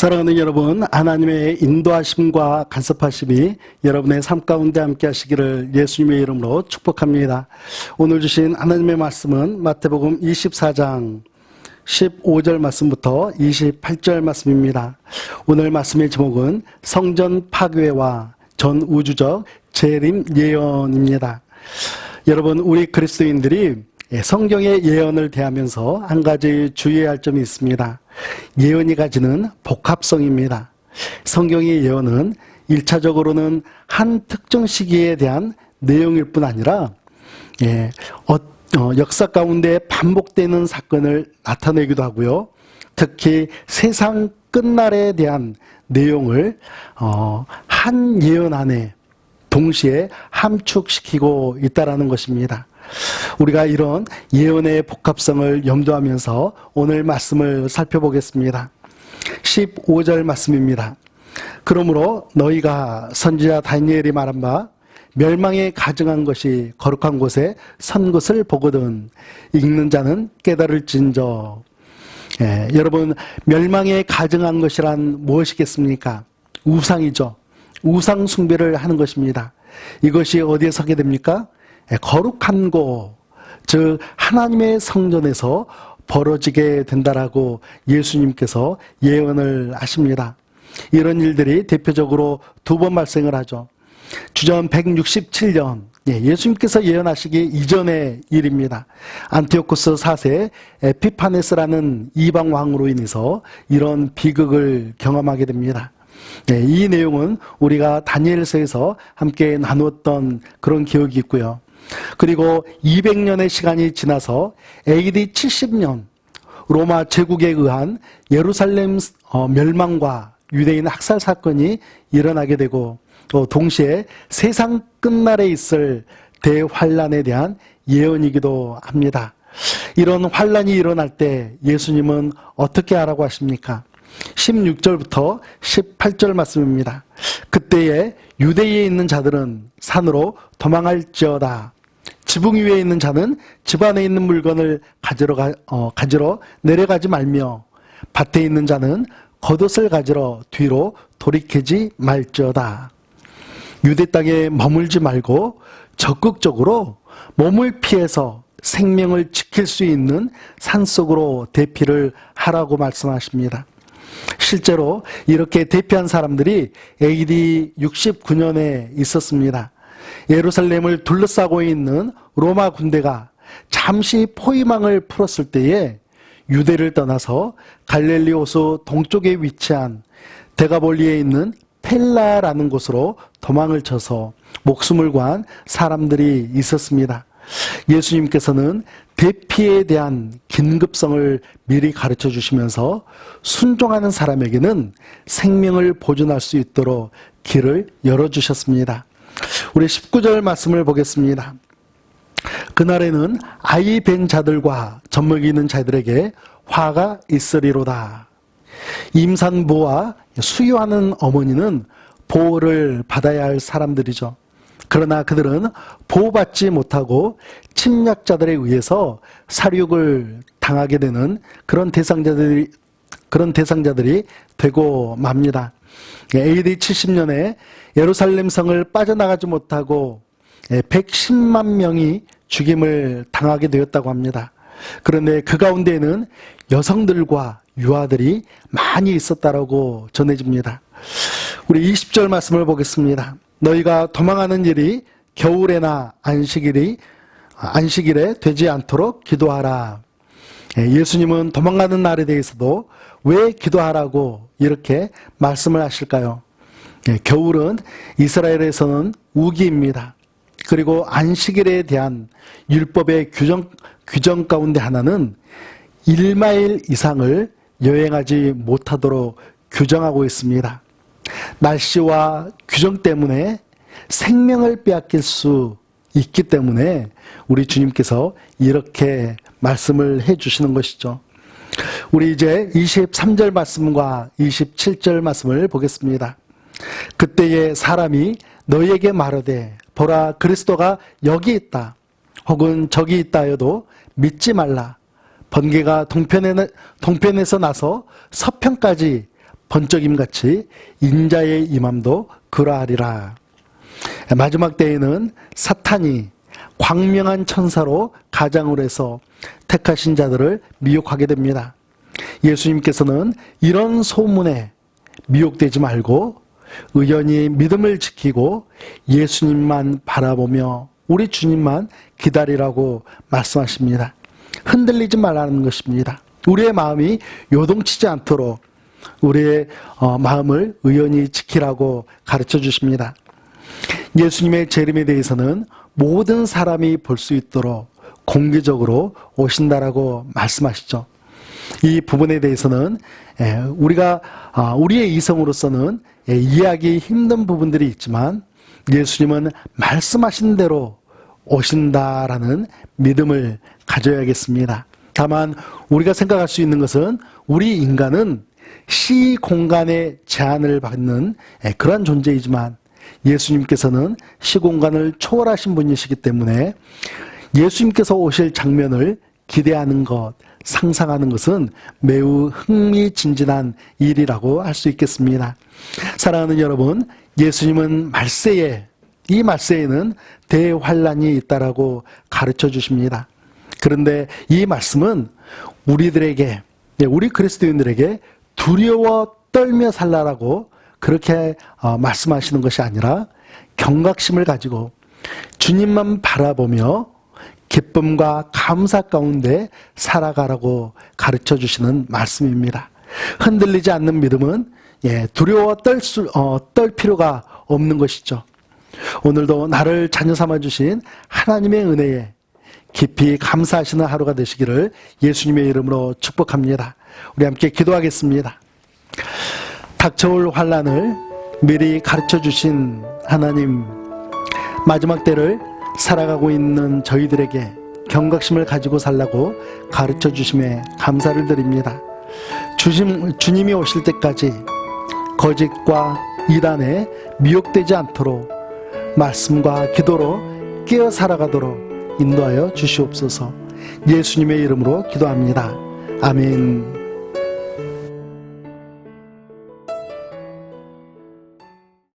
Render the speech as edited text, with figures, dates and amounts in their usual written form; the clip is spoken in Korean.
사랑하는 여러분, 하나님의 인도하심과 간섭하심이 여러분의 삶 가운데 함께 하시기를 예수님의 이름으로 축복합니다. 오늘 주신 하나님의 말씀은 마태복음 24장 15절 말씀부터 28절 말씀입니다. 오늘 말씀의 제목은 성전 파괴와 전우주적 재림 예언입니다. 여러분, 우리 그리스도인들이 성경의 예언을 대하면서 한 가지 주의해야 할 점이 있습니다. 예언이 가지는 복합성입니다. 성경의 예언은 1차적으로는 한 특정 시기에 대한 내용일 뿐 아니라 역사 가운데 반복되는 사건을 나타내기도 하고요. 특히 세상 끝날에 대한 내용을 한 예언 안에 동시에 함축시키고 있다는 것입니다. 우리가 이런 예언의 복합성을 염두하면서 오늘 말씀을 살펴보겠습니다. 15절 말씀입니다. 그러므로 너희가 선지자 다니엘이 말한 바 멸망에 가증한 것이 거룩한 곳에 선 것을 보거든 읽는 자는 깨달을진저. 여러분, 멸망에 가증한 것이란 무엇이겠습니까? 우상이죠. 우상 숭배를 하는 것입니다. 이것이 어디에 서게 됩니까? 거룩한 곳, 즉 하나님의 성전에서 벌어지게 된다라고 예수님께서 예언을 하십니다. 이런 일들이 대표적으로 두 번 발생을 하죠. 주전 167년 예수님께서 예언하시기 이전의 일입니다. 안티오코스 4세 에피파네스라는 이방 왕으로 인해서 이런 비극을 경험하게 됩니다. 이 내용은 우리가 다니엘서에서 함께 나누었던 그런 기억이 있고요. 그리고 200년의 시간이 지나서 AD 70년 로마 제국에 의한 예루살렘 멸망과 유대인 학살 사건이 일어나게 되고 또 동시에 세상 끝날에 있을 대환란에 대한 예언이기도 합니다. 이런 환란이 일어날 때 예수님은 어떻게 하라고 하십니까? 16절부터 18절 말씀입니다. 그때에 유대에 있는 자들은 산으로 도망할지어다. 지붕 위에 있는 자는 집 안에 있는 물건을 가지러 내려가지 말며 밭에 있는 자는 겉옷을 가지러 뒤로 돌이키지 말지어다. 유대 땅에 머물지 말고 적극적으로 몸을 피해서 생명을 지킬 수 있는 산속으로 대피를 하라고 말씀하십니다. 실제로 이렇게 대피한 사람들이 AD 69년에 있었습니다. 예루살렘을 둘러싸고 있는 로마 군대가 잠시 포위망을 풀었을 때에 유대를 떠나서 갈릴리 호수 동쪽에 위치한 데가볼리에 있는 펠라라는 곳으로 도망을 쳐서 목숨을 구한 사람들이 있었습니다. 예수님께서는 대피에 대한 긴급성을 미리 가르쳐 주시면서 순종하는 사람에게는 생명을 보존할 수 있도록 길을 열어주셨습니다. 우리 19절 말씀을 보겠습니다. 그날에는 아이 뵌 자들과 젖먹이는 자들에게 화가 있으리로다. 임산부와 수유하는 어머니는 보호를 받아야 할 사람들이죠. 그러나 그들은 보호받지 못하고 침략자들에 의해서 살육을 당하게 되는 그런 대상자들이 되고 맙니다. AD 70년에 예루살렘 성을 빠져나가지 못하고 110만 명이 죽임을 당하게 되었다고 합니다. 그런데 그 가운데에는 여성들과 유아들이 많이 있었다라고 전해집니다. 우리 20절 말씀을 보겠습니다. 너희가 도망하는 일이 겨울에나 안식일에 되지 않도록 기도하라. 예수님은 도망가는 날에 대해서도 왜 기도하라고 이렇게 말씀을 하실까요? 겨울은 이스라엘에서는 우기입니다. 그리고 안식일에 대한 율법의 규정 가운데 하나는 1마일 이상을 여행하지 못하도록 규정하고 있습니다. 날씨와 규정 때문에 생명을 빼앗길 수 있기 때문에 우리 주님께서 이렇게 말씀을 해주시는 것이죠. 우리 이제 23절 말씀과 27절 말씀을 보겠습니다. 그때에 사람이 너희에게 말하되 보라 그리스도가 여기 있다 혹은 저기 있다 하여도 믿지 말라. 번개가 동편에서 나서 서편까지 번쩍임같이 인자의 임함도 그러하리라. 마지막 때에는 사탄이 광명한 천사로 가장을 해서 택하신 자들을 미혹하게 됩니다. 예수님께서는 이런 소문에 미혹되지 말고 의연히 믿음을 지키고 예수님만 바라보며 우리 주님만 기다리라고 말씀하십니다. 흔들리지 말라는 것입니다. 우리의 마음이 요동치지 않도록 우리의 마음을 의연히 지키라고 가르쳐 주십니다. 예수님의 재림에 대해서는 모든 사람이 볼 수 있도록 공개적으로 오신다라고 말씀하시죠. 이 부분에 대해서는 우리가 우리의 이성으로서는 이해하기 힘든 부분들이 있지만 예수님은 말씀하신 대로 오신다라는 믿음을 가져야겠습니다. 다만 우리가 생각할 수 있는 것은 우리 인간은 시 공간의 제한을 받는 그런 존재이지만 예수님께서는 시공간을 초월하신 분이시기 때문에 예수님께서 오실 장면을 기대하는 것, 상상하는 것은 매우 흥미진진한 일이라고 할 수 있겠습니다. 사랑하는 여러분, 예수님은 말세에, 이 말세에는 대환란이 있다라고 가르쳐 주십니다. 그런데 이 말씀은 우리들에게, 우리 그리스도인들에게 두려워 떨며 살라라고 그렇게 말씀하시는 것이 아니라 경각심을 가지고 주님만 바라보며 기쁨과 감사 가운데 살아가라고 가르쳐 주시는 말씀입니다. 흔들리지 않는 믿음은 두려워 떨 필요가 없는 것이죠. 오늘도 나를 자녀 삼아 주신 하나님의 은혜에 깊이 감사하시는 하루가 되시기를 예수님의 이름으로 축복합니다. 우리 함께 기도하겠습니다. 닥쳐올 환난을 미리 가르쳐 주신 하나님, 마지막 때를 살아가고 있는 저희들에게 경각심을 가지고 살라고 가르쳐 주심에 감사를 드립니다. 주님이 오실 때까지 거짓과 이단에 미혹되지 않도록 말씀과 기도로 깨어 살아가도록 인도하여 주시옵소서. 예수님의 이름으로 기도합니다. 아멘.